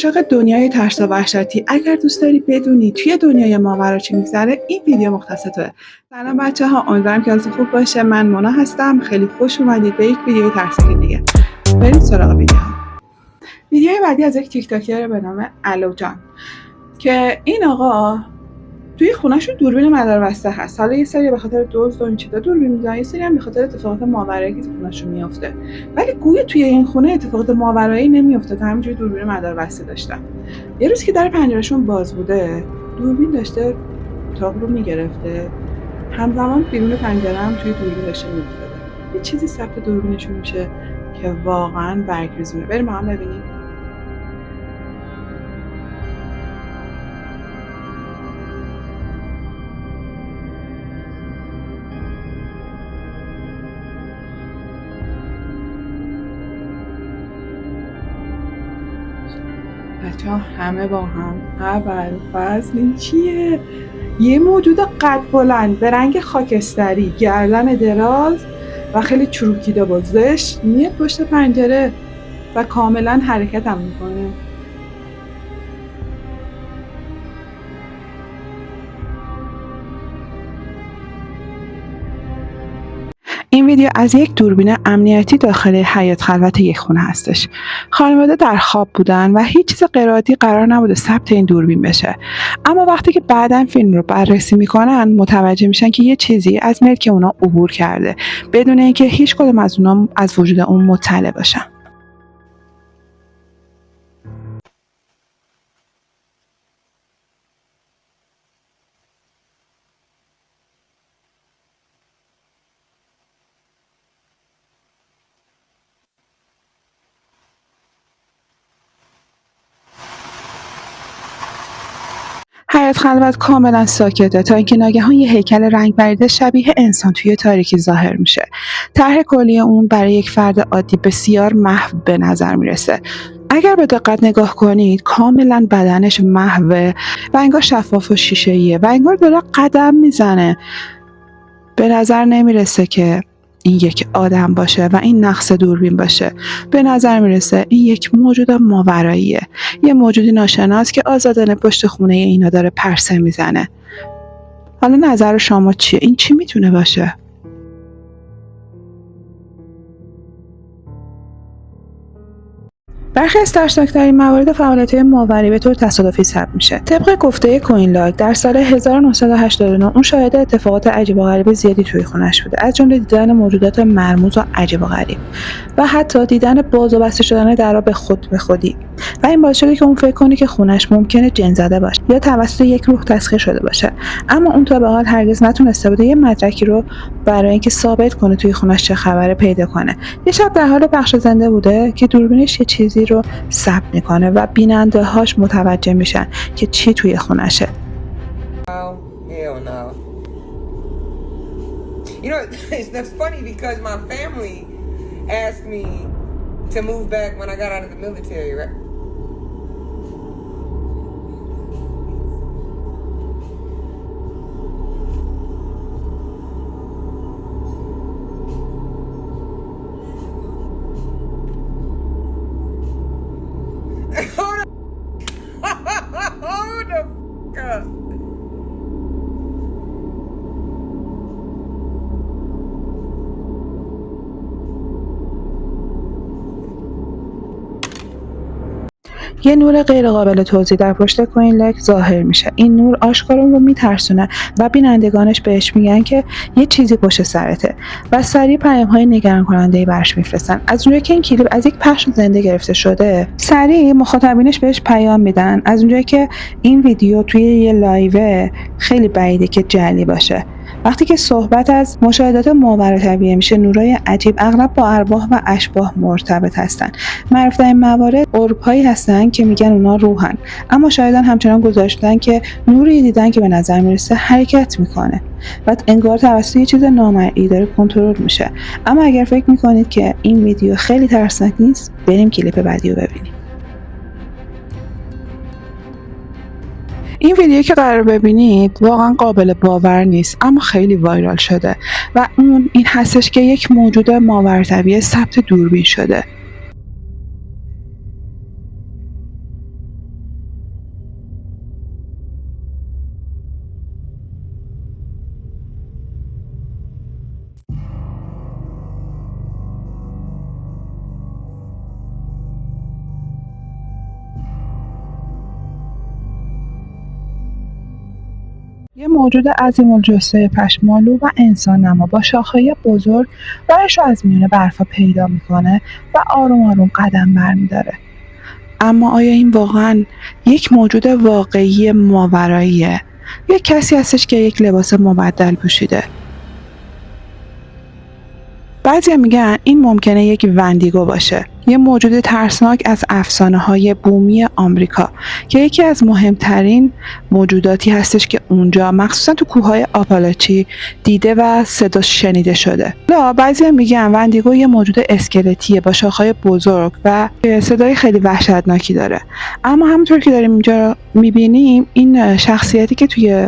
عاشق دنیای ترس و وحشتی اگر دوست داری بدونی توی دنیای ماورا چی میگذره این ویدیو مختص توه. سلام بچه‌ها، امیدوارم که حالتون خوب باشه. من مونا هستم. خیلی خوش اومدید به یک ویدیو ترسناک دیگه. بریم سراغ ویدیوهای بعدی از یک تیک تاکر به نام الو جان که این آقا توی خونه‌شون دوربین مداربسته هست. حالا یه سری به خاطر دزد و این چیزا دوربین می‌ذارن، یه سری هم به خاطر اتفاقات ماورایی که تو خونه‌شون میفته. ولی گویا توی این خونه اتفاقات ماورایی نمیفته، تا همینجوری دوربین مداربسته داشتن. یه روز که در پنجرهشون باز بوده، دوربین داشته اتاق رو میگرفته، همزمان بیرون پنجره هم توی دوربین داشته میافتاده. یه چیزی ثبت دوربینشون میشه که واقعاً برگریزونه. بریم با هم ببینیم. بچه‌ها همه با هم ابوالفضل این چیه؟ یه موجود قد بلند به رنگ خاکستری، گردن دراز و خیلی چروکیده و زشت میاد پشت پنجره و کاملا حرکت هم میکنه. این ویدیو از یک دوربین امنیتی داخل حیاط خلوت یک خونه هستش. خانواده در خواب بودن و هیچ چیز غیراتی قرار نبوده ثبت این دوربین بشه. اما وقتی که بعداً فیلم رو بررسی میکنن متوجه میشن که یه چیزی از ملک اونا عبور کرده بدون اینکه هیچ کدوم از اونا از وجود اون مطلع باشن. حیاط خلوت کاملا ساکته تا اینکه ناگهان یه هیکل رنگ بریده شبیه انسان توی تاریکی ظاهر میشه. طرح کلی اون برای یک فرد عادی بسیار محو به نظر میرسه. اگر به دقت نگاه کنید کاملا بدنش محوه و انگار شفاف و شیشه‌ایه و انگار داره قدم میزنه. به نظر نمیرسه که این یک آدم باشه و این نقص دوربین باشه. به نظر میرسه این یک موجود ماوراییه، یه موجودی ناشناس که آزادانه پشت خونه اینا داره پرسه میزنه. حالا نظر شما چیه؟ این چی میتونه باشه؟ برخی از ترسناک‌ترین موارد فعالیت‌های ماوری به طور تصادفی ثبت میشه. طبق گفته کوین لاگ در سال 1989 اون شاهد اتفاقات عجیب و غریب زیادی توی خونش بوده، از جمله دیدن موجودات مرموز و عجیب و غریب و حتی دیدن باز و بسته شدن درها به خودی. و این باعث شده که اون فکر کنه که خونش ممکنه جن زده باشه یا توسط یک روح تسخیر شده باشه. اما اون تا به حال هرگز نتونسته بوده یه مدرکی رو برای اینکه ثابت کنه توی خونش چه خبره پیدا کنه. یه شب در حال پخش زنده بوده که دوربینش یه چیزی رو ثبت میکنه و بیننده هاش متوجه میشن که چی توی خونشه. Hell no. You know, that's funny because my family asked me to move back when I got out of the military, right? Hold the f*** up. یه نور غیر قابل توضیح در پشت کوین لاگ ظاهر میشه. این نور آشکار اون رو میترسونه و بینندگانش بهش میگن که یه چیزی پشت سرته و سریع پیام‌های نگران کننده‌ای برش میفرستن. از اونجایی که این کلیپ از یک پخش زنده گرفته شده، سریع مخاطبینش بهش پیام میدن. از اونجایی که این ویدیو توی یه لایو خیلی بعیده که جعلی باشه. وقتی که صحبت از مشاهدات ماورا میشه، نورای عجیب اغلب با ارواح و اشباح مرتبط هستن. معروف‌ترین موارد اورب‌هایی هستن که میگن اونا روحن، اما شایدن همچنان گذاشتن که نوری دیدن که به نظر میرسه حرکت میکنه و انگار توسط یه چیز نامرئی داره کنترل میشه. اما اگر فکر میکنید که این ویدیو خیلی ترسناک نیست، بریم کلیپ بعدی رو ببینیم. این ویدیو که قرار ببینید واقعا قابل باور نیست، اما خیلی وایرال شده و اون این هستش که یک موجود ماورطبیعی ثبت دوربین شده. یه موجود عظیم‌الجثه پشمالو و انسان‌نما با شاخه‌های بزرگ راهش رو از میون برفا پیدا میکنه و آروم آروم قدم برمیداره. اما آیا این واقعاً یک موجود واقعی ماوراییه؟ یا کسی هستش که یک لباس مبدل پوشیده؟ بعضیا میگن این ممکنه یک وندیگو باشه، یه موجود ترسناک از افسانه‌های بومی آمریکا که یکی از مهمترین موجوداتی هستش که اونجا مخصوصا تو کوههای آپالاچی دیده و صداش شنیده شده. لا بعضیا میگن وندیگو یه موجود اسکلتیه با شاخهای بزرگ و صدای خیلی وحشتناکی داره. اما همونطور که داریم اینجا میبینیم این شخصیتی که توی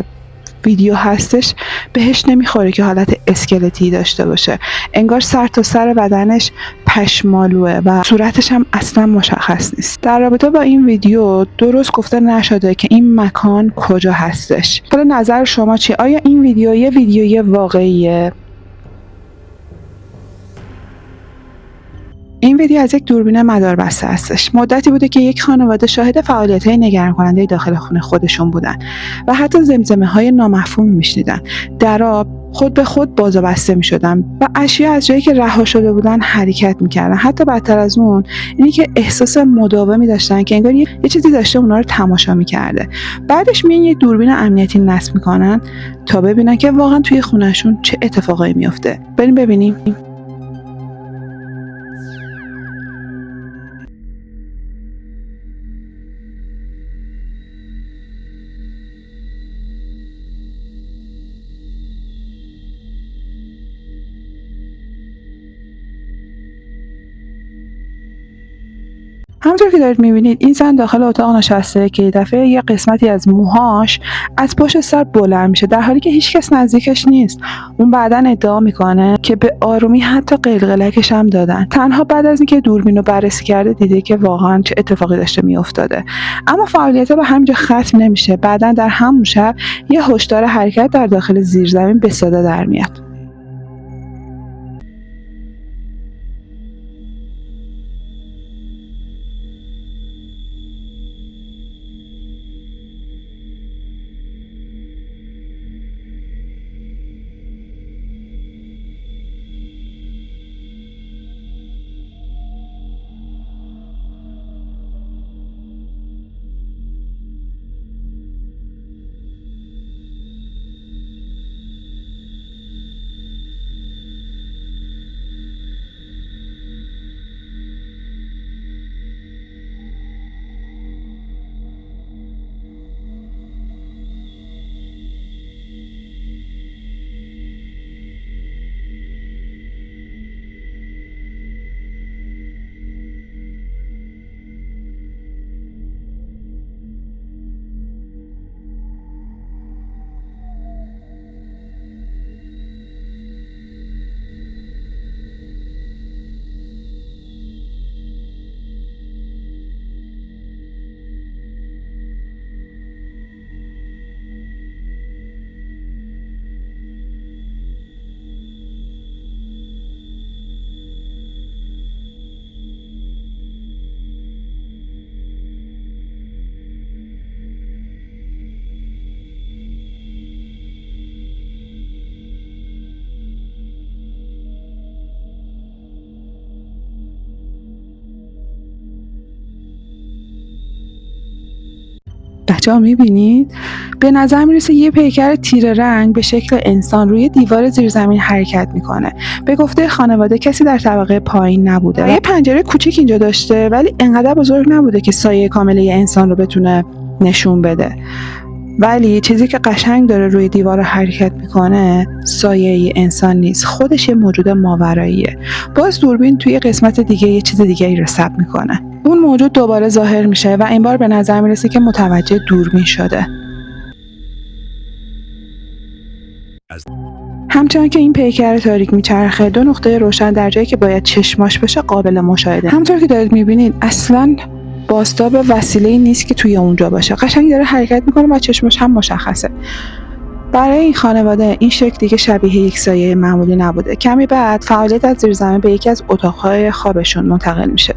ویدیو هستش بهش نمیخوره که حالت اسکلتی داشته باشه، انگار سر تا سر بدنش پشمالوه و صورتش هم اصلا مشخص نیست. در رابطه با این ویدیو درست گفته نشده که این مکان کجا هستش. حالا نظر شما چی؟ آیا این ویدیوی واقعیه؟ این ویدیو از یک دوربین مداربسته هستش. مدتی بوده که یک خانواده شاهد فعالیت‌های نگران کننده داخل خونه خودشون بودن و حتی زمزمه‌های نامفهومی میشنیدن. درا خود به خود باز و بسته میشدن و اشیا از جایی که رها شده بودن حرکت میکردن. حتی بدتر از اون اینی که احساس مداومی داشتن که انگار یه چیزی داشته اونا رو تماشا میکرده. بعدش میان یه دوربین امنیتی نصب میکنن تا ببینن که واقعا توی خونهشون چه اتفاقایی میفته. بریم ببینیم. همونطور که دارید میبینید این زن داخل اتاق نشسته که یه دفعه یه قسمتی از موهاش از پشت سر بلند میشه در حالی که هیچ کس نزدیکش نیست. اون بعداً ادعا میکنه که به آرومی حتی قلقلکش هم دادن. تنها بعد از اینکه دوربین رو بررسی کرده دیده که واقعاً چه اتفاقی داشته میافتاده. اما فعالیت‌ها به همینجا ختم نمیشه. بعداً در همون شب یه هشدار حرکت در داخل زیرزمین به صدا در میاد. بچه‌ها می‌بینید؟ به نظر میرسه یه پیکر تیره رنگ به شکل انسان روی دیوار زیرزمین حرکت میکنه. به گفته خانواده کسی در طبقه پایین نبوده. یه پنجره کوچیک اینجا داشته ولی انقدر بزرگ نبوده که سایه کامل یه انسان رو بتونه نشون بده. ولی چیزی که قشنگ داره روی دیوار حرکت میکنه سایه انسان نیست، خودش یه موجود ماوراییه. باز دوربین توی قسمت دیگه یه چیز دیگه‌ای رو ثبت میکنه. اون موجود دوباره ظاهر میشه و این بار به نظر میرسه که متوجه دوربین شده. همچنان که این پیکر تاریک میچرخه، دو نقطه روشن در جایی که باید چشماش بشه قابل مشاهده. همونطور که دارید میبینید اصلاً بازتاب وسیله‌ای نیست که توی اونجا باشه. قشنگ داره حرکت میکنه و چشمش هم مشخصه. برای این خانواده این شکل دیگه شبیه یک سایه معمولی نبوده. کمی بعد فعالیت از زیرزمین به یکی از اتاق‌های خوابشون منتقل میشه.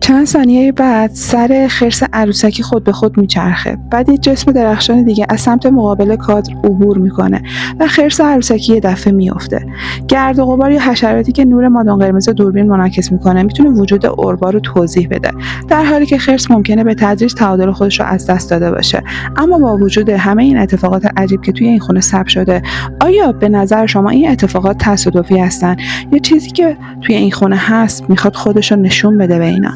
چند ثانیه بعد سر خرس عروسکی خود به خود میچرخه. بعد یه جسم درخشان دیگه از سمت مقابل کادر عبور میکنه و خرس عروسکی یه دفعه میفته. گرد و غبار یا حشراتی که نور مادون قرمز دوربین منعکس میکنه میتونه وجود اوربا رو توضیح بده، در حالی که خرس ممکنه به تدریج تعادل خودش رو از دست داده باشه. اما با وجود همه این اتفاقات عجیب که توی این خونه ثبت شده، آیا به نظر شما این اتفاقات تصادفی هستن یا چیزی که توی این خونه هست میخواد خودش رو نشون بده به اینا؟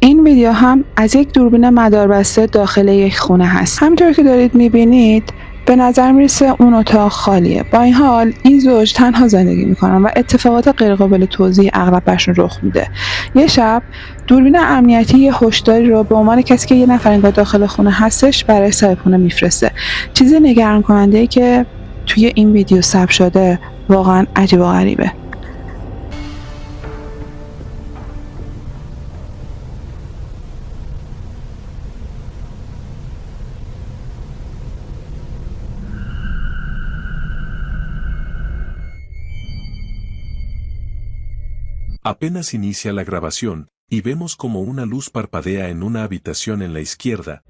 این ویدیو هم از یک دوربین مداربسته داخل یک خونه هست. همینطور که دارید میبینید به نظر میرسه اون اتاق خالیه. با این حال این زوج تنها زندگی میکنن و اتفاقات غیرقابل توضیح اغلب برشون رخ میده. یه شب دوربین امنیتی یه هشداری رو به عنوان کسی که یه نفر انگار داخل خونه هستش برای صاحب خونه میفرسته. چیزی نگران کننده ای که توی این ویدیو ثبت شده واقعا عجیب و غریبه. Apenas inicia la grabación, y vemos como una luz parpadea en una habitación en la izquierda.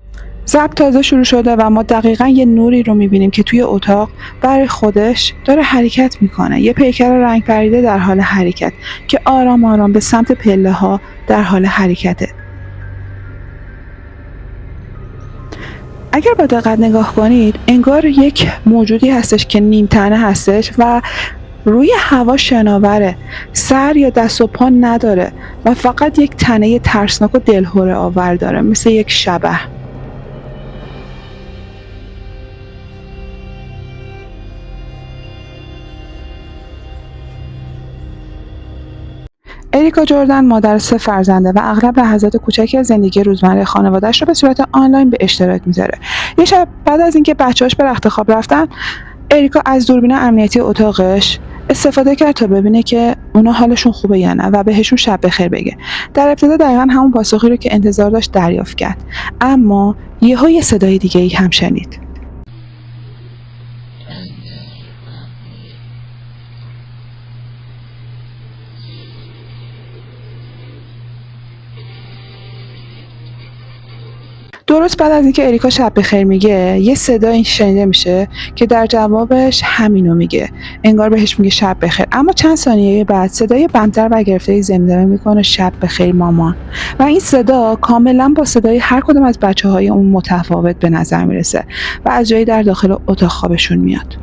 ضبط تازه شروع شده و ما دقیقاً یه نوری رو می‌بینیم که توی اتاق برای خودش داره حرکت میکنه. یه پیکر رنگ پریده در حال حرکت که آرام آرام به سمت پله‌ها در حال حرکته. اگر با دقت نگاه کنید انگار یک موجودی هستش که نیم تنه هستش و روی هوا شناوره، سر یا دست و پا نداره و فقط یک تنه ترسناک و دلهره آور داره، مثل یک شبح. اریکا جردن مادر 3 فرزنده و اغلب لحظات کوچکی از زندگی روزمره خانواده‌اش رو به صورت آنلاین به اشتراک میذاره. یه شب بعد از اینکه بچه‌هاش به رخت خواب رفتن، اریکا از دوربین امنیتی اتاقش استفاده کرد تا ببینه که اونا حالشون خوبه یا نه و بهشون شب بخیر بگه. در ابتدا دقیقاً همون پاسخی رو که انتظار داشت دریافت کرد، اما یهو یه صدای دیگه‌ای هم شنید. درست بعد از اینکه اریکا شب بخیر میگه یه صدا این شنیده میشه که در جوابش همینو میگه، انگار بهش میگه شب بخیر. اما چند ثانیه بعد صدای بمتر و گرفته‌ای زمزمه میکنه شب بخیر مامان، و این صدا کاملا با صدای هر کدوم از بچه‌های اون متفاوت به نظر میرسه و از جایی در داخل اتاق خوابشون میاد.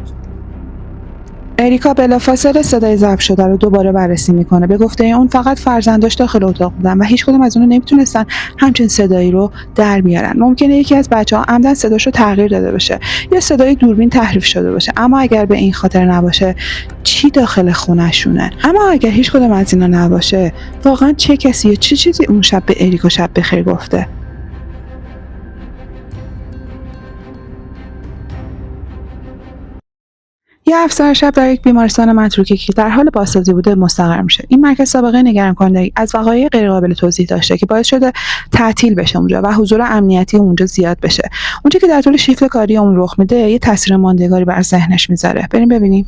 اریکا بلافاصله صدای ضبط شده رو دوباره بررسی میکنه. به گفته اون فقط فرزنداش داخل اتاق بودن و هیچ کدوم از اونها نمیتونستن همچین صدایی رو در بیارن. ممکنه یکی از بچه‌ها عمدن صداش رو تغییر داده باشه یا صدای دوربین تحریف شده باشه، اما اگر به این خاطر نباشه چی داخل خونه‌شونه؟ اما اگر هیچ کدوم از اینا نباشه واقعا چه کسی یا چه چیزی اون شب به اریکا شب بخیر گفته؟ یه افسر شب در یک بیمارستان متروکه که در حال بازسازی بوده مستقر میشه. این مرکز سابقه نگران کننده از وقایع غیرقابل توضیح داشته که باعث شده تعطیل بشه اونجا و حضور امنیتی اونجا زیاد بشه. اونجا که در طول شیفت کاری اون رخ میده یه تاثیر ماندگاری بر ذهنش میذاره. بریم ببینیم.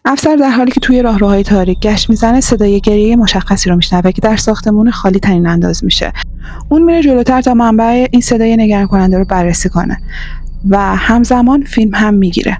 افسر در حالی که توی راهروهای تاریک گشت میزنه صدای گریه مشخصی رو میشنوه که در ساختمون خالی طنین انداز میشه. اون میره جلوتر تا منبع این صدای نگران کننده رو بررسی کنه و همزمان فیلم هم میگیره.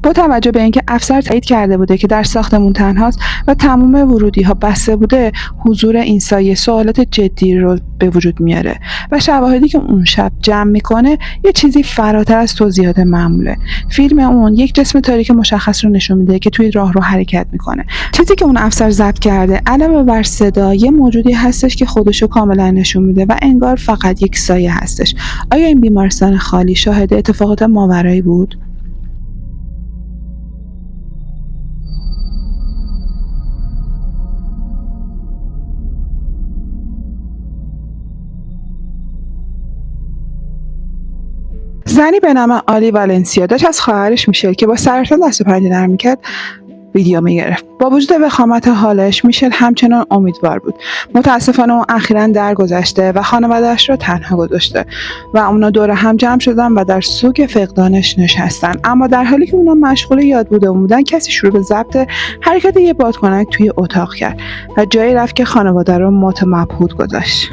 با توجه به اینکه افسر تایید کرده بوده که در ساختمون تنهاست و تمام ورودی‌ها بسته بوده، حضور این سایه سوالات جدی رو به وجود میاره و شواهدی که اون شب جمع میکنه یه چیزی فراتر از توضیحات معموله. فیلم اون یک جسم تاریک مشخص رو نشون میده که توی راهرو حرکت میکنه. چیزی که اون افسر ضبط کرده علاوه بر صدا یه موجودی هستش که خودشو کاملا نشون میده و انگار فقط یک سایه هستش. آیا این بیمارستان خالی شاهد اتفاقات ماورایی بود؟ زنی به نام آلی والنسیا داشت از خواهرش میشل که با سرطان دست و پنجه نرم میکرد ویدیو میگرفت. با وجود وخامت حالش میشل همچنان امیدوار بود. متاسفانه اون اخیراً درگذشته و خانواده‌اش رو تنها گذاشته و اونا دور هم جمع شدن و در سوگ فقدانش نشستن. اما در حالی که اونا مشغول یاد بودن کسی شروع به ضبط حرکت یه بادکنک توی اتاق کرد و جایی رفت که خانواده رو مات و مبهوت گذاشت.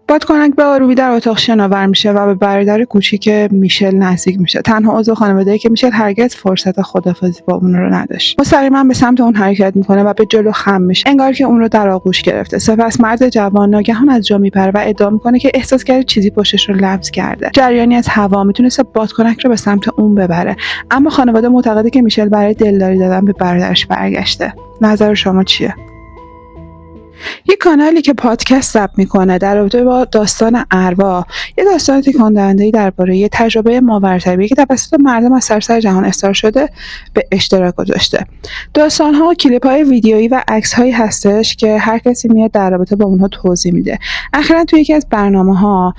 بادکنک به آرومی در اتاق شناور میشه و به برادر کوچیک میشل نزدیک میشه. تنها عضو خانواده‌ای که میشل هرگز فرصت خداحافظی با اون رو نداشت. مستقیما به سمت اون حرکت میکنه و به جلو خم میشه، انگار که اون رو در آغوش گرفته. سپس مرد جوان ناگهان از جا میپره و ادعا میکنه که احساس کرده چیزی پشتش رو لمس کرده. جریانی از هوا میتونست بادکنک رو به سمت اون ببره، اما خانواده معتقده که میشل برای دلداری دادن به برادرش برگشته. نظر شما چیه؟ یک کانالی که پادکست ضبط میکنه در رابطه با داستان ارواح، یه داستان تکان دهنده‌ای درباره یه تجربه ماورطبیعی که توسط مردم از سراسر جهان افشا شده به اشتراک گذاشته. داستان‌ها، کلیپ‌های ویدیویی و عکس‌هایی هستش که هر کسی میاد در رابطه با اونها توضیح میده. اخیراً توی یکی از برنامه‌ها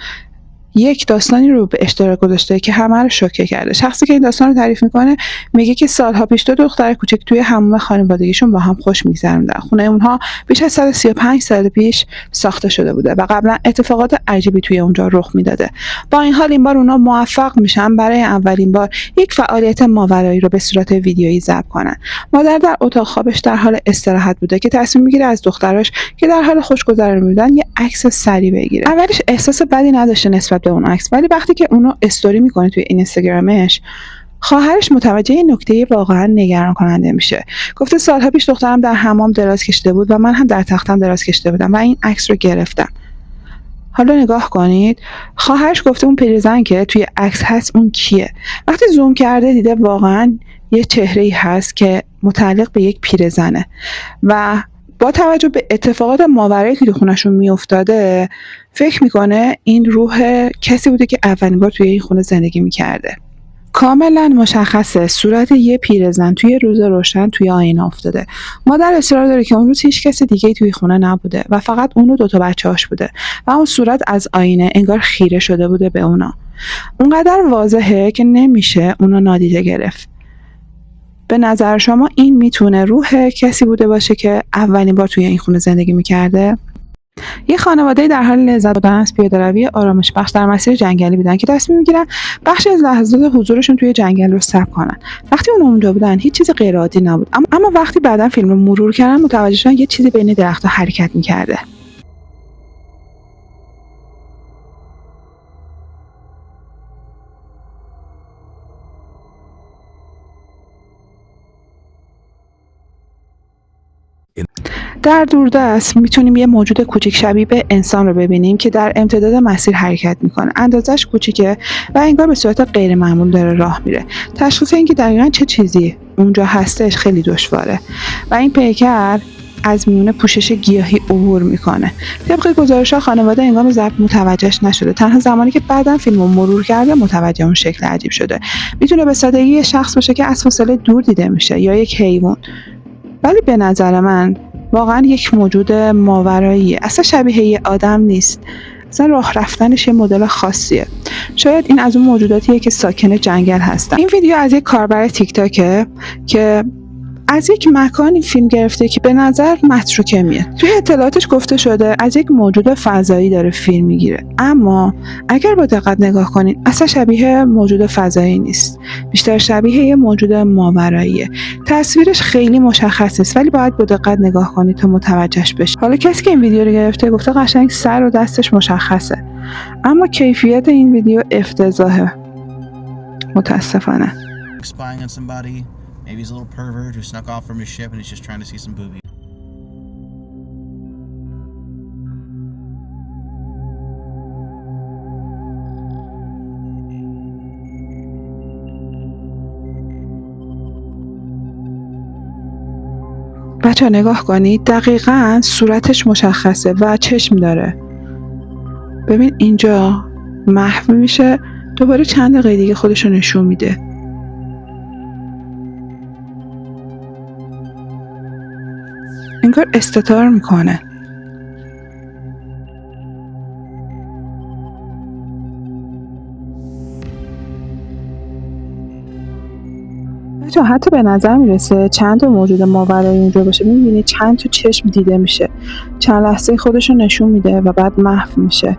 یک داستانی رو به اشتراک گذاشته که همه رو شوکه کرده. شخصی که این داستان رو تعریف میکنه میگه که سالها پیش 2 دختر کوچک توی حموم خانوادگیشون با هم خوش میگذروندن. خونه اونها بیش از 135 سال پیش ساخته شده بوده و قبلا اتفاقات عجیبی توی اونجا رخ میداده. با این حال این بار اونها موفق میشن برای اولین بار یک فعالیت ماورایی رو به صورت ویدیویی ضبط کنن. مادر در اتاق خوابش در حال استراحت بوده که تصمیم میگیره از دختراش که در حال خوشگذرانی بودن یه عکس سری بگیره. اولش احساس بدی نداشته نسبت به اون عکس، ولی وقتی که اونو استوری میکنه توی اینستاگرامش، خواهرش متوجه این نکته واقعا نگران کننده میشه. گفته سالها پیش دخترم در حمام دراز کشیده بود و من هم در تختم دراز کشیده بودم و این عکس رو گرفتم. حالا نگاه کنید. خواهرش گفته اون پیرزن که توی عکس هست اون کیه؟ وقتی زوم کرده دیده واقعا یه چهره‌ای هست که متعلق به یک پیرزنه و با توجه به اتفاقات ماورایی که تو خونه‌شون میافتاده فکر میکنه این روح کسی بوده که اولین بار توی این خونه زندگی میکرده. کاملا مشخصه صورت یه پیرزن توی روز روشن توی آینه افتاده. مادر اصرار داره که اون روز هیچ کس دیگه توی خونه نبوده و فقط اون و 2 بچه‌هاش بوده و اون صورت از آینه انگار خیره شده بوده به اونا. اونقدر واضحه که نمیشه اونا نادیده گرفت. به نظر شما این میتونه روح کسی بوده باشه که اولین بار توی این خونه زندگی میکرده؟ یه خانواده در حال لذت بردن از پیاده‌روی آرامش بخش در مسیر جنگلی بودن که تصمیم میگیرن بخشی از لحظات حضورشون توی جنگل رو ثبت کنن. وقتی اونجا بودن هیچ چیز غیر عادی نبود، اما وقتی بعداً فیلم رو مرور کردن متوجه شدن یه چیزی بین درخت‌ها حرکت میکرده. در دوردست میتونیم یه موجود کوچیک شبیه به انسان رو ببینیم که در امتداد مسیر حرکت میکنه. اندازش کوچیکه و انگار به صورت غیر معمول داره راه میره. تشخیص اینکه دقیقاً چه چیزی اونجا هستش خیلی دشواره و این پیکر از میون پوشش گیاهی عبور میکنه. طبق گزارش‌ها خانواده هنگام ضبط متوجهش نشده. تنها زمانی که بعداً فیلمو مرور کرده متوجه اون شکل عجیب شده. میتونه به سادگی یه شخص باشه که از فاصله دور دیده میشه یا یک حیوان. ولی به نظر من واقعا یک موجود ماوراییه. اصلا شبیه یه آدم نیست. اصلا راه رفتنش یه مدل خاصیه. شاید این از اون موجوداتیه که ساکن جنگل هستن. این ویدیو از یک کاربر تیک تاکه که از یک مکانی فیلم گرفته که به نظر متروکه میاد. توی اطلاعاتش گفته شده از یک موجود فضایی داره فیلم میگیره، اما اگر با دقت نگاه کنید اصلا شبیه موجود فضایی نیست، بیشتر شبیه یه موجود ماوراییه. تصویرش خیلی مشخص نیست ولی باید با دقت نگاه کنید تا متوجهش بشید. حالا کسی که این ویدیو رو گرفته گفته قشنگ سر و دستش مشخصه، اما کیفیت این ویدیو افتضاحه متاسفانه. spying on somebody. Maybe he's a little pervert who snuck off from his ship and he's just trying to see some boobies. بچه نگاه کنید، دقیقاً صورتش مشخصه و چشم داره. ببین اینجا محو میشه، دوباره چند دقیقه دیگه خودشو نشون میده. انگار استتار میکنه. بچه حتی به نظر میرسه چند تا موجود ماورای اونجا باشه. میبینید چند تا چشم دیده میشه، چند لحظه خودشو نشون میده و بعد محو میشه.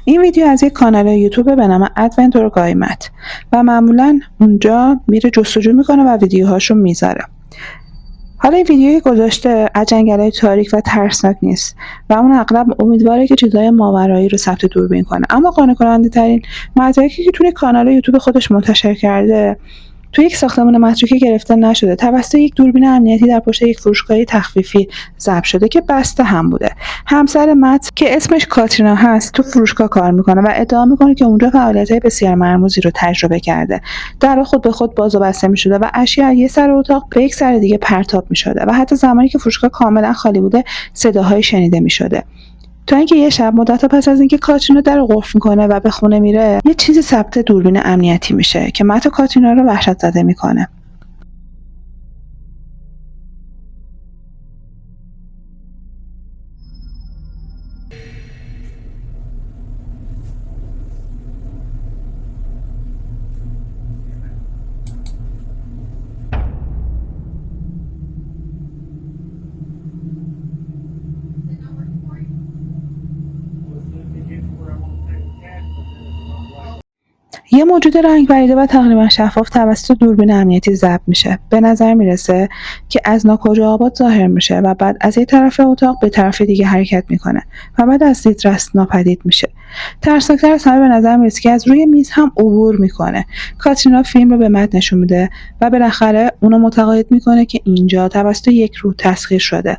این ویدیو از یک کانال یوتیوب به نام ادونتور قایمت و معمولا اونجا میره جستجو میکنه و ویدیوهاشو میذاره. حالا این ویدیوی گذاشته از جنگل‌های تاریک و ترسناک نیست و اون اغلب امیدواره که چیزای ماورایی رو ثبت دوربین کنه، اما قانع کننده ترین مدرکی که توی کانال یوتیوب خودش منتشر کرده توی یک ساختمان متروکه گرفته نشده، توسط یک دوربین امنیتی در پشت یک فروشگاه تخفیفی ضبط شده که بسته هم بوده. همسر مت که اسمش کاترینا هست تو فروشگاه کار میکنه و ادعا میکنه که اونجا فعالیت‌های بسیار مرموزی رو تجربه کرده. درها خود به خود باز و بسته میشده و اشیاء از یه سر اتاق به یک سر دیگه پرتاب میشده و حتی زمانی که فروشگاه کاملا خالی بوده صداهای شنیده میشده. تا اینکه یه شب مدت پس از اینکه کاترینا در رو قفل میکنه و به خونه میره، یه چیزی ثبت دوربین امنیتی میشه که مت کاترینا رو وحشت زده میکنه. یه موجود رنگ پریده و تقریبا شفاف توسط دوربین امنیتی ضبط میشه. به نظر میرسه که از ناکجا آباد ظاهر میشه و بعد از یک طرف اتاق به طرف دیگه حرکت میکنه و بعد از دیدرس ناپدید میشه. ترسناکتر از همه به نظر میرسه که از روی میز هم عبور میکنه. کاترینا فیلم رو به مت نشون میده و بالاخره اونو متقاعد میکنه که اینجا توسط یک روح تسخیر شده.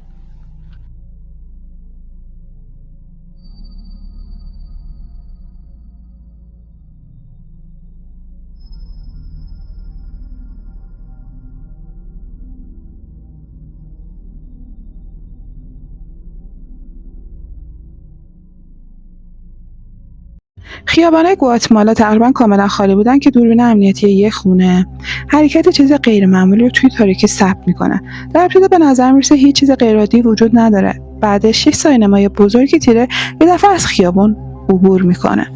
خیابان‌های گواتمالا تقریبا کاملا خالی بودن که دوربین امنیتی یک خونه حرکت چیز غیر معمولی رو توی تاریکی ثبت میکنه. در ابتدا به نظر میرسه هیچ چیز غیر عادی وجود نداره. بعدش یک ساینمای بزرگی تیره یه دفعه از خیابان عبور میکنه.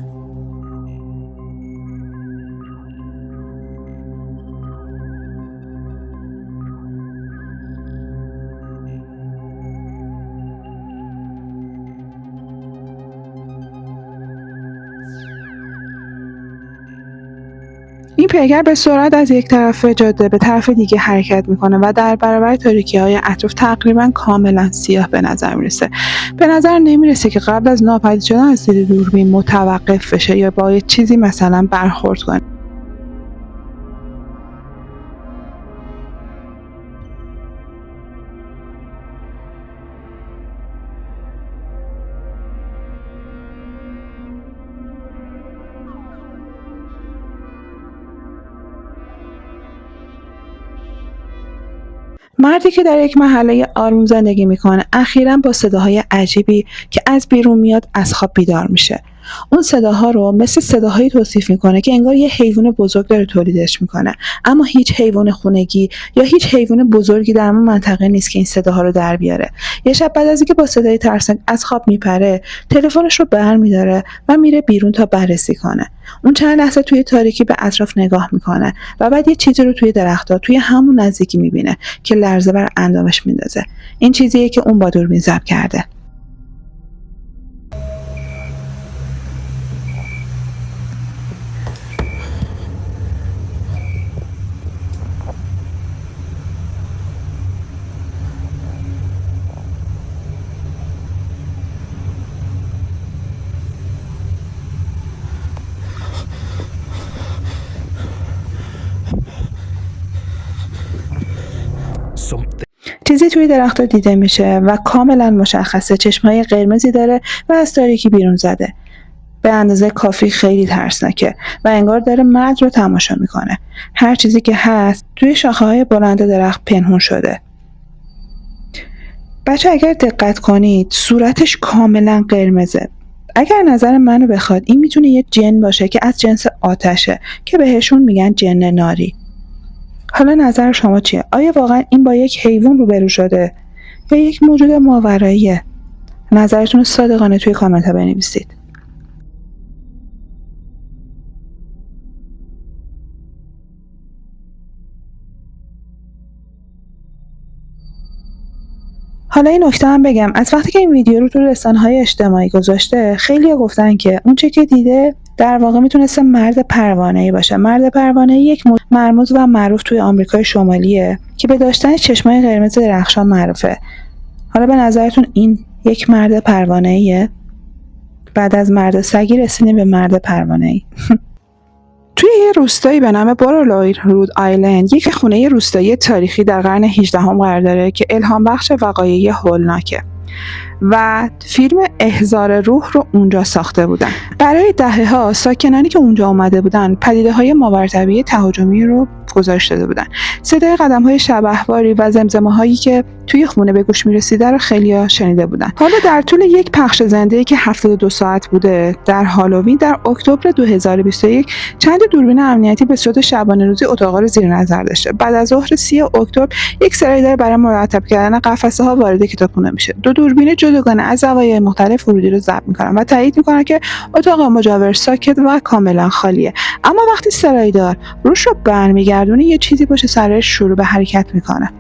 این پیکر به سرعت از یک طرف جاده به طرف دیگه حرکت میکنه و در برابر تاریکی‌های اطراف تقریبا کاملا سیاه به نظر میرسه. به نظر نمیرسه که قبل از ناپدید شدن از دید دوربین متوقف بشه یا با چیزی مثلا برخورد کنه. مردی که در یک محله آروم زندگی میکنه اخیراً با صداهای عجیبی که از بیرون میاد از خواب بیدار میشه. اون صداها رو مثل صداهایی توصیف میکنه که انگار یه حیوان بزرگ داره تولیدش میکنه، اما هیچ حیوان خونگی یا هیچ حیوان بزرگی در اون منطقه نیست که این صداها رو در بیاره. یه شب بعد از اینکه با صدای ترسناک از خواب میپره، تلفنش رو برمی‌داره و میره بیرون تا بررسی کنه. اون چند لحظه توی تاریکی به اطراف نگاه میکنه و بعد یه چیزی رو توی درخت‌ها توی همون نزدیکی میبینه که لرزه بر اندامش میندازه. این چیزیه که اون با دوربین ضبط کرده. چیزی توی درخت‌ها دیده میشه و کاملا مشخصه. چشمای قرمزی داره و از تاریکی بیرون زده. به اندازه کافی خیلی ترسناکه و انگار داره مرد رو تماشا میکنه. هر چیزی که هست توی شاخه‌های بلند درخت پنهون شده. بچه اگر دقت کنید صورتش کاملا قرمزه. اگر نظر منو بخواد این میتونه یه جن باشه که از جنس آتشه که بهشون میگن جن ناری. حالا نظر شما چیه؟ آیا واقعا این با یک حیوان روبرو شده یا یک موجود ماوراییه؟ نظرتون رو صادقانه توی کامنت ها بنویسید. حالا این نکته هم بگم، از وقتی که این ویدیو رو تو رسانه‌های اجتماعی گذاشته خیلی‌ها گفتن که اون چه که دیده در واقع میتونسته مرد پروانه‌ای باشه. مرد پروانه‌ای یک مرموز و معروف توی آمریکای شمالیه که به داشتن چشمای قرمز درخشان معروفه. حالا به نظرتون این یک مرد پروانه‌ایه؟ بعد از مرد سگی رسیدیم به مرد پروانه‌ای. توی یه روستایی به نام بورولوی رود آیلند یک خونه روستایی تاریخی در قرن 18 قرار داره که الهام بخش وقایعی هولناکه و فیلم احضار روح رو اونجا ساخته بودن. برای دهه‌ها ساکنانی که اونجا اومده بودن پدیده‌های ماورطبیعی تهاجمی رو گزارش داده بودن. صدای قدم‌های شبحواری و زمزمه‌هایی که توی خونه به گوش می‌رسیده رو خیلی‌ها شنیده بودن. حالا در طول یک پخش زنده‌ای که 72 ساعت بوده در هالووین در اکتبر 2021 چند دوربین امنیتی به صورت شبانه روزی اتاق رو زیر نظر داشته. بعد از ظهر 30 اکتبر یک سرایدار برای مرتب کردن قفسه‌ها وارد کتابخونه میشه. دو دوربین جداگانه از زوایای مختلف ورودی رو ضبط می‌کنن و تایید می‌کنن که اتاق مجاور ساکت و کاملا خالیه. اما وقتی سرایدار روش رو برمیگردونه یه چیزی پشت سرش شروع به حرکت میکنه.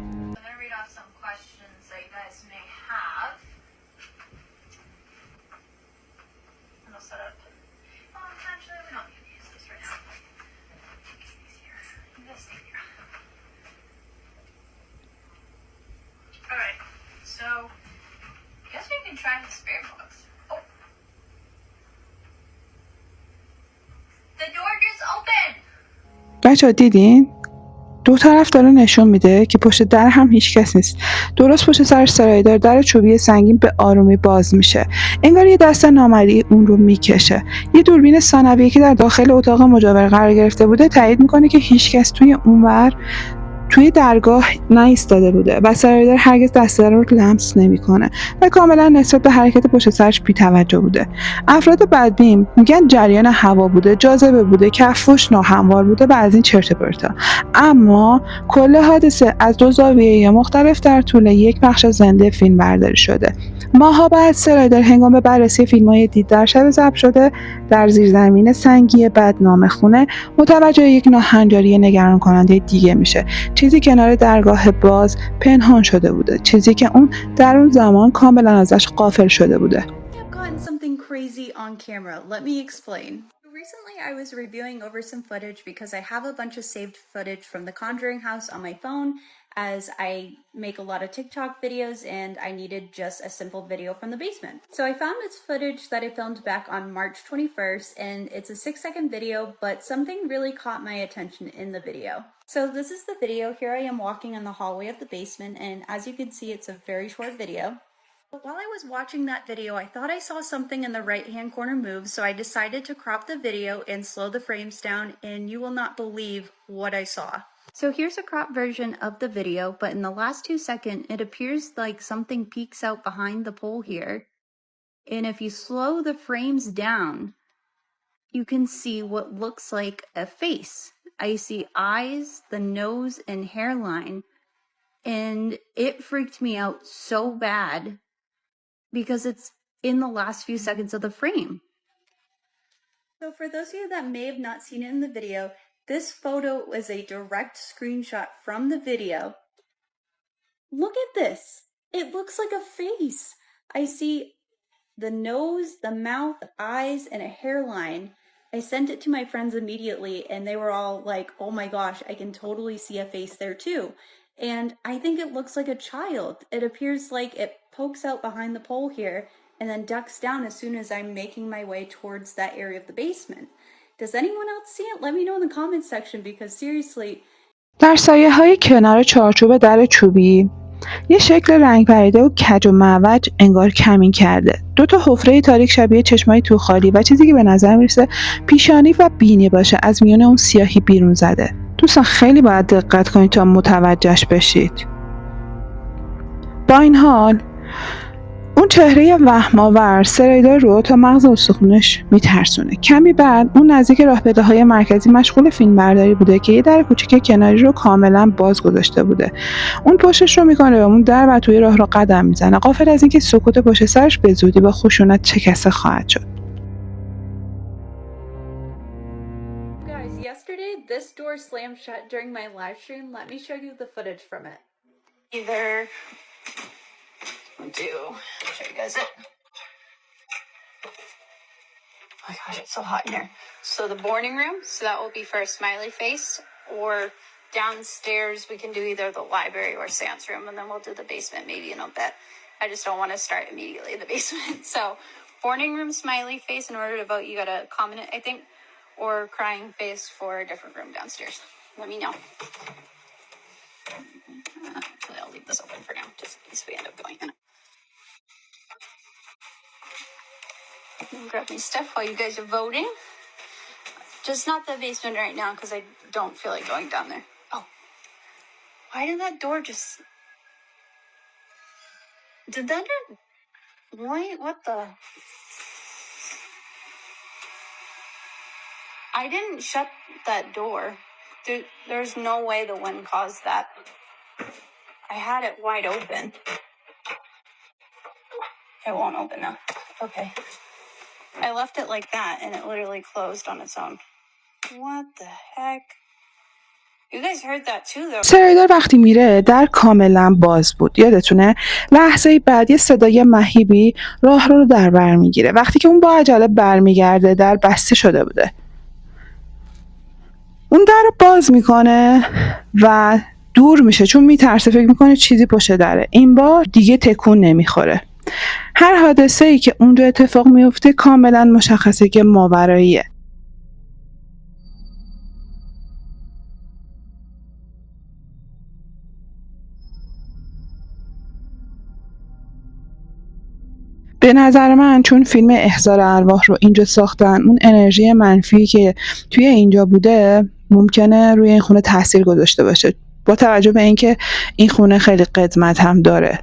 بچه ها دیدین؟ دو طرف داره نشون میده که پشت در هم هیچ کس نیست. درست پشت سرش سرایدار در چوبی سنگین به آرومی باز میشه. انگار یه دست نامرئی اون رو میکشه. یه دوربین ثانویه‌ای که در داخل اتاق مجاور قرار گرفته بوده تایید میکنه که هیچ کس توی درگاه نایستاده بوده و سرایدار هرگز دست در رو لمس نمیکنه و کاملا نسبت به حرکت پشت سرش بی‌توجه بوده. افراد بدبین میگن جریان هوا بوده، جاذبه بوده، کفش ناهموار بوده و از این چرت و پرتا. اما کل حادثه از دو زاویه مختلف در طول یک بخش زنده فیلم برداری شده. ماها بعد سرایدار هنگام بررسی فیلم‌های دید در شب ضبط شده در زیرزمین سنگی بدنام خونه متوجه یک ناهنجاری نگران کننده دیگه میشه. چیزی کنار درگاه باز پنهان شده بوده. چیزی که اون در اون زمان کاملا ازش غافل شده بوده. I've gotten something crazy on camera. Let me explain. Recently, I was reviewing over some footage because I have a bunch of saved footage from the Conjuring house on my phone, as I make a lot of TikTok videos and I needed just a simple video from the basement. So I found this footage that I filmed back on March 21st, and it's a 6-second video, but something really caught my attention in the video. So this is the video. Here I am walking in the hallway of the basement, and as you can see, it's a very short video. While I was watching that video, I thought I saw something in the right-hand corner move, so I decided to crop the video and slow the frames down, and you will not believe what I saw. So here's a crop version of the video, but in the last 2 seconds, it appears like something peeks out behind the pole here. And if you slow the frames down, you can see what looks like a face. I see eyes, the nose, and hairline. And it freaked me out so bad because it's in the last few seconds of the frame. So for those of you that may have not seen it in the video, this photo was a direct screenshot from the video. Look at this. It looks like a face. I see the nose, the mouth, eyes, and a hairline. I sent it to my friends immediately and they were all like, oh my gosh, I can totally see a face there too. And I think it looks like a child. It appears like it pokes out behind the pole here and then ducks down as soon as I'm making my way towards that area of the basement. Does anyone else see it? Let me know in the comments section because seriously. در سایه‌های کنار چارچوب در چوبی یه شکل رنگ پریده و کج و معوج انگار کمین کرده. 2 تا حفره تاریک شبیه چشمای تو خالی و چیزی که به نظر میرسه پیشانی و بینی باشه از میون اون سیاهی بیرون زده. دوستان خیلی باید دقت کنید تا متوجهش بشید. با این حال اون چهره وهم‌آور سریدار رو تا مغز استخونش میترسونه. کمی بعد اون نزدیک راهپیداهای مرکزی مشغول فیلمبرداری بوده که یه در کوچیک کناری رو کاملا باز گذاشته بوده. اون پشتش رو میکنه به اون در و توی راه رو قدم میزنه، غافل از اینکه سکوت پشت سرش به زودی با خشونت شکسته خواهد شد. Guys, yesterday this door slammed shut during my live stream. Let me show you the footage from it. Show you guys it. Oh my gosh, it's so hot in here. So the boarding room, so that will be for a smiley face, or downstairs we can do either the library or seance room, and then we'll do the basement maybe in a bit. I just don't want to start immediately in the basement. So boarding room smiley face, in order to vote you gotta comment it, I think, or crying face for a different room downstairs. Let me know. Actually, I'll leave this open for now, just in case we end up going in. Grab my stuff while you guys are voting. Just not the basement right now because I don't feel like going down there. Oh, why did that door just... Did that... Wait, what the... I didn't shut that door. There's no way the wind caused that. I had it wide open. It won't open now. Okay. I left it like that and it literally closed on its own. What the heck? You guys heard that too though. سریدار وقتی میره در کاملا باز بود. یادتونه لحظه بعد یه صدای مهیبی راه رو در بر میگیره. وقتی که اون با عجله برمیگرده در بسته شده بوده. اون در رو باز میکنه و دور میشه چون میترسه، فکر میکنه چیزی پشت دره. این بار دیگه تکون نمیخوره. هر حادثه‌ای که اونجا اتفاق میفته کاملا مشخصه که ماوراییه. به نظر من چون فیلم احضار ارواح رو اینجا ساختن، اون انرژی منفی که توی اینجا بوده ممکنه روی این خونه تاثیر گذاشته باشه، با توجه به اینکه این خونه خیلی قدمت هم داره.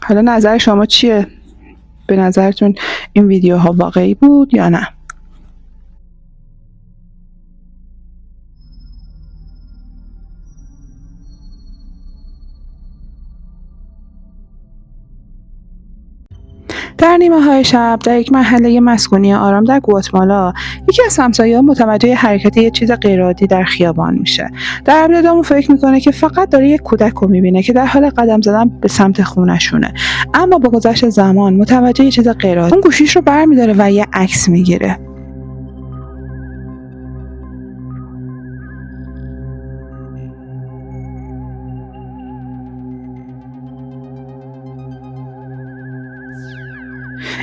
حالا نظر شما چیه؟ به نظرتون این ویدیوها واقعی بود یا نه؟ در نیمه‌های شب در یک محله مسکونی آرام در گواتمالا یکی از همسایه‌ها متوجه حرکت یک چیز غیرعادی در خیابان میشه. در ابتدا اون فکر میکنه که فقط داره یک کودک رو میبینه که در حال قدم زدن به سمت خونه‌شونه، اما با گذشت زمان متوجه یک چیز غیرعادی. اون گوشیش رو برمی‌داره و یه عکس میگیره.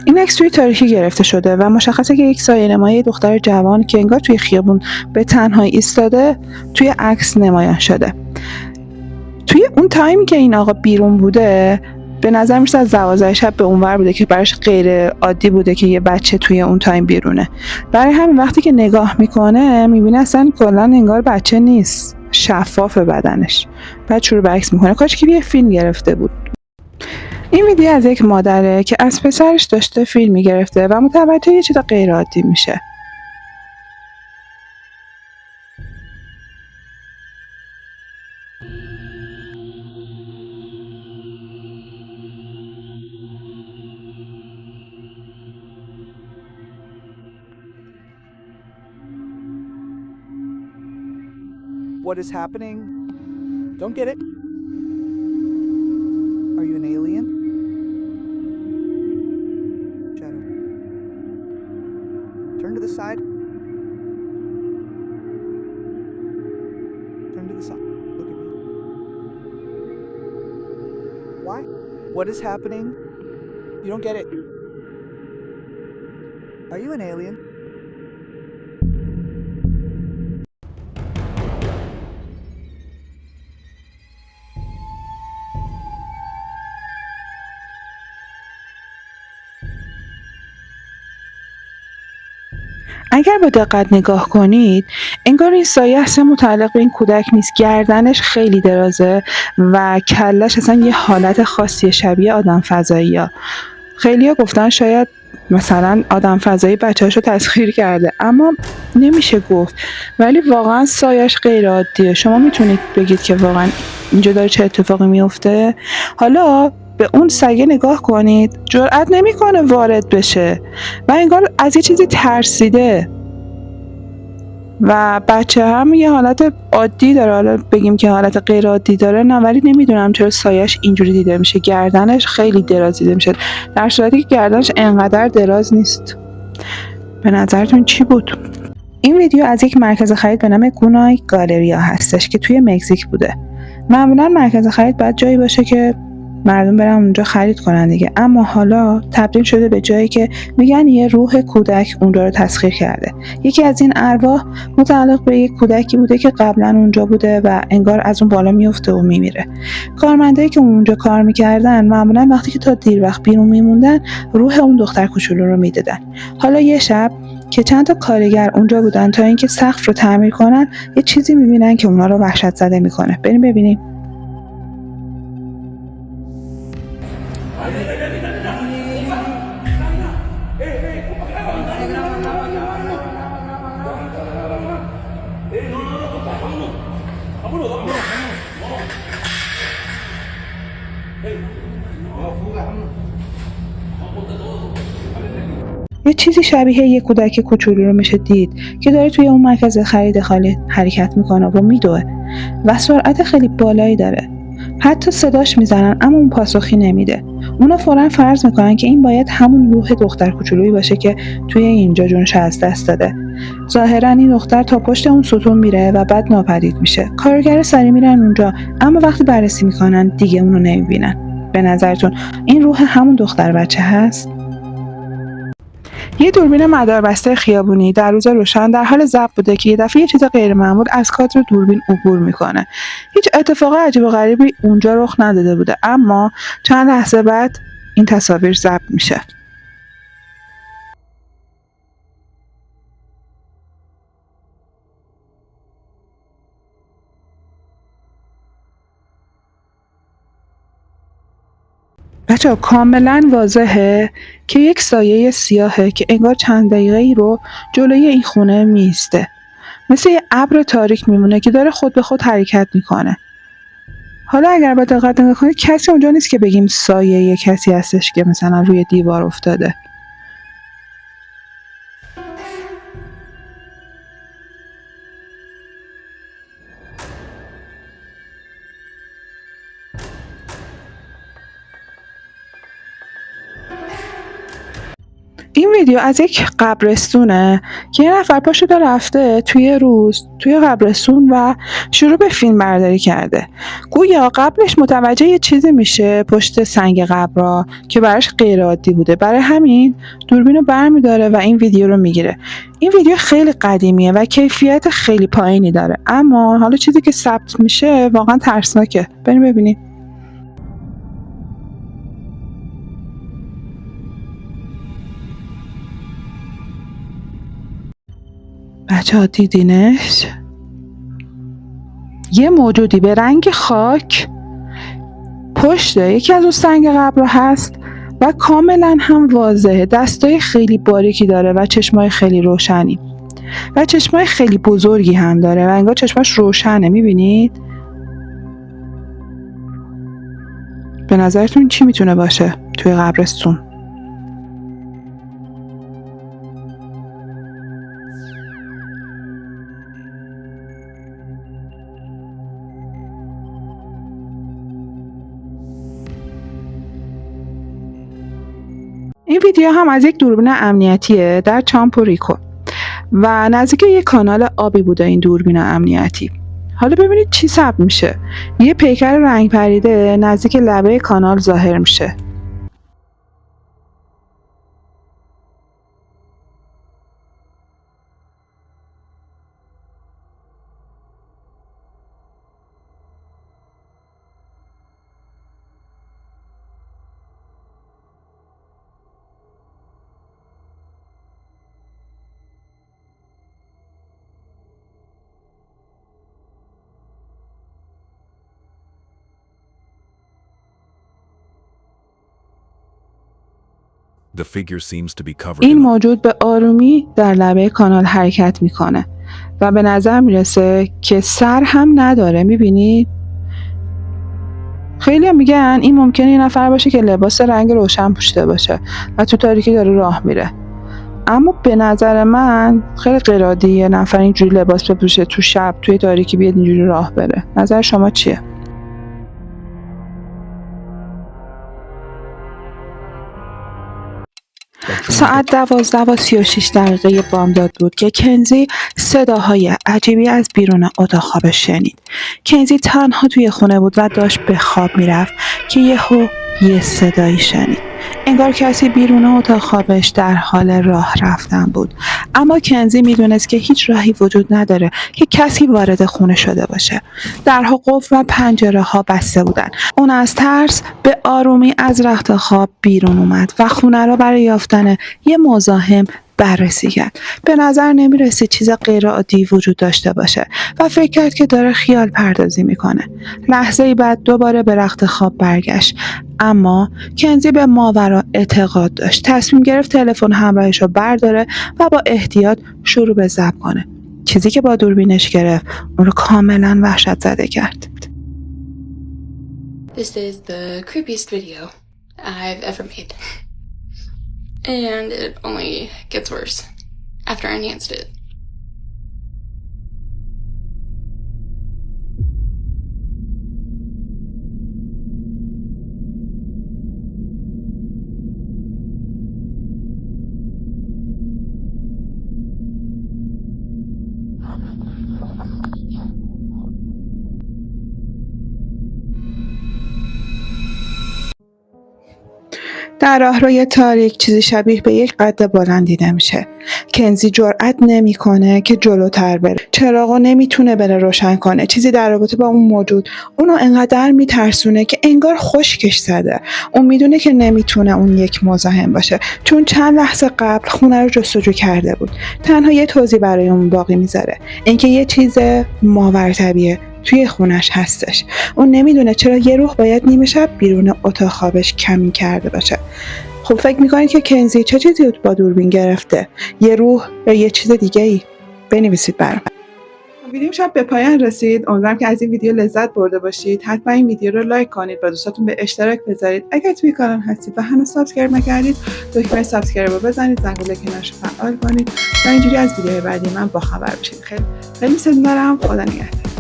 این عکس توی تاریکی گرفته شده و مشخصه که یک سایه‌نمای دختر جوان که انگار توی خیابون به تنهایی ایستاده توی عکس نمایان شده. توی اون تایمی که این آقا بیرون بوده به نظر میرسه از 12 شب به اونور بوده که براش غیر عادی بوده که یه بچه توی اون تایم بیرونه. برای همین وقتی که نگاه میکنه میبینه اصلا کلا انگار بچه نیست، شفاف بدنش. بعد شروع به عکس میکنه. کاش که یه فیلم گرفته بود. این ویدیو از یک مادره که از پسرش داشته فیلم میگرفته و متوجه یه چیز غیر عادی میشه. What is happening? Don't get it. Are you an alien? Shadow. Turn to the side. Turn to the side. Look at me. Why? What is happening? You don't get it. Are you an alien? اگر با دقت نگاه کنید انگار این سایه اصلا متعلق به این کودک نیست. گردنش خیلی درازه و کلش اصلا یه حالت خاصی شبیه آدم فضایی ها. خیلی ها گفتن شاید مثلا آدم فضایی بچه‌هاش رو تسخیر کرده، اما نمیشه گفت. ولی واقعا سایش غیر عادیه. شما میتونید بگید که واقعا اینجا داره چه اتفاقی میفته؟ حالا به اون سگه نگاه کنید، جرئت نمیکنه وارد بشه و انگار از یه چیزی ترسیده و بچه هم یه حالت عادی داره. حالا بگیم که حالت غیر عادی داره نه، ولی نمیدونم چرا سایش اینجوری دیده میشه. گردنش خیلی دراز دیده میشه در صورتی که گردنش انقدر دراز نیست. به نظرتون چی بود؟ این ویدیو از یک مرکز خرید به نام گونای گالریا هستش که توی مکزیک بوده. معمولا مرکز خرید باید جایی باشه که مردم برن اونجا خرید کنن دیگه، اما حالا تبدیل شده به جایی که میگن یه روح کودک اونجا رو تسخیر کرده. یکی از این ارواح متعلق به یک کودکی بوده که قبلا اونجا بوده و انگار از اون بالا میفته و میمیره. کارمندایی که اونجا کار میکردن معمولا وقتی که تا دیر وقت بیرون میموندن روح اون دختر کوچولو رو میدیدن. حالا یه شب که چند تا کارگر اونجا بودن تا اینکه سقف رو تعمیر کنن، یه چیزی میبینن که اونا رو وحشت زده میکنه. بریم ببینیم. یه چیزی شبیه یه کودک کوچولو رو میشه دید که داره توی اون مرکز خرید خالی حرکت میکنه و میدوه و سرعت خیلی بالایی داره. حتی صداش میزنن اما اون پاسخی نمیده. اونا فوراً فرض میکنن که این باید همون روح دختر کوچولویی باشه که توی اینجا جونش از دست داده. ظاهراً این دختر تا پشت اون ستون میره و بعد ناپدید میشه. کارگر سری میرن اونجا اما وقتی بررسی میکنن دیگه اونو نمیبینن. به نظرتون این روح همون دختر بچه هست؟ یه دوربین مداربسته خیابونی در روز روشن در حال ضبط بوده که یه دفعه یه چیز غیر معمول از کادر دوربین عبور میکنه. هیچ اتفاق عجیب و غریبی اونجا رخ نداده بوده، اما چند لحظه بعد این تصاویر ضبط میشه. بچه‌ها کاملا واضحه که یک سایه سیاهه که انگار چند دقیقه‌ای رو جلوی این خونه میسته. مثل یه ابر تاریک میمونه که داره خود به خود حرکت میکنه. حالا اگر با دقت نگاه کنید کسی اونجا نیست که بگیم سایه یه کسی هستش که مثلا روی دیوار افتاده. این ویدیو از یک قبرستونه که یه نفر پا شده رفته توی قبرستون و شروع به فیلم برداری کرده. گویا قبلش متوجه یه چیزی میشه پشت سنگ قبرها که براش غیر عادی بوده. برای همین دوربین رو برمی‌داره و این ویدیو رو میگیره. این ویدیو خیلی قدیمیه و کیفیت خیلی پایینی داره، اما حالا چیزی که ثبت میشه واقعا ترسناکه. بریم ببینیم. بچه‌ها دیدینش؟ یه موجودی به رنگ خاک پشته یکی از اون سنگ قبر هست و کاملا هم واضحه. دستای خیلی باریکی داره و چشمای خیلی روشنی و چشمای خیلی بزرگی هم داره و انگار چشماش روشنه. میبینید؟ به نظرتون چی میتونه باشه توی قبرستون؟ این ویدیو هم از یک دوربین امنیتیه در چامپوریکو و نزدیک یک کانال آبی بوده این دوربین امنیتی. حالا ببینید چی ثبت میشه. یه پیکر رنگ پریده نزدیک لبه کانال ظاهر میشه. The figure seems to be covered این in موجود به آرومی در لبه کانال حرکت میکنه و به نظر میرسه که سر هم نداره. میبینید؟ خیلی هم میگن این ممکنه یه نفر باشه که لباس رنگ روشن پوشیده باشه و تو تاریکی داره راه میره، اما به نظر من خیلی غیر عادیه یه نفر اینجوری لباس بپوشه تو شب توی تاریکی بیاد اینجوری راه بره. نظر شما چیه؟ ساعت 12:36 بامداد بود که کنزی صداهای عجیبی از بیرون اتاق خوابش شنید. کنزی تنها توی خونه بود و داشت به خواب میرفت که یه صدایی شنید. انگار کسی بیرون اتاق خوابش در حال راه رفتن بود، اما کنزی میدونست که هیچ راهی وجود نداره که کسی وارد خونه شده باشه. درها قفل و پنجره ها بسته بودن. اون از ترس به آرومی از رخت خواب بیرون اومد و خونه را برای یافتن یه مزاحم بررسی کرد. به نظر نمیرسید چیز غیر عادی وجود داشته باشه و فکر کرد که داره خیال پردازی میکنه. لحظه‌ای بعد دوباره به رخت خواب برگشت، اما کنزی به ماورا اعتقاد داشت. تصمیم گرفت تلفن همراهش رو برداره و با احتیاط شروع به ضبط کنه. چیزی که با دوربینش گرفت اون رو کاملا وحشت زده کرد. This is the creepiest video I've ever made. And it only gets worse after I enhanced it. در راهروی تاریک چیزی شبیه به یک قد بلند دیده میشه. کنزی جرئت نمیکنه که جلوتر بره. چراغو نمیتونه بره روشن کنه. چیزی در رابطه با اون موجود اونو انقدر میترسونه که انگار خشکش زده. اون میدونه که نمیتونه اون یک مزاحم باشه، چون چند لحظه قبل خونه رو جستجو کرده بود. تنها یه توضیح برای اون باقی میذاره، اینکه یه چیز ماورطبیعه توی خونش هستش. اون نمیدونه چرا یه روح باید نیمه شب بیرون اتاق خوابش کمین کرده باشه. خب فکر میکنید که کنزی چه چیزی با دوربین گرفته؟ یه روح یا یه چیز دیگه ای؟ بنویسید برام. ویدیو شب به پایان رسید. امیدوارم که از این ویدیو لذت برده باشید. حتما این ویدیو رو لایک کنید و دوستاتون به اشتراک بذارید. اگر توی کانال هستید و هنوز سابسکرایب نکردید، دکمه سابسکرایب رو بزنید، زنگوله کنارش رو فعال کنید تا اینجوری از ویدیوهای بعدی من باخبر بشید. خیلی ممنونم. خدا نگهدار.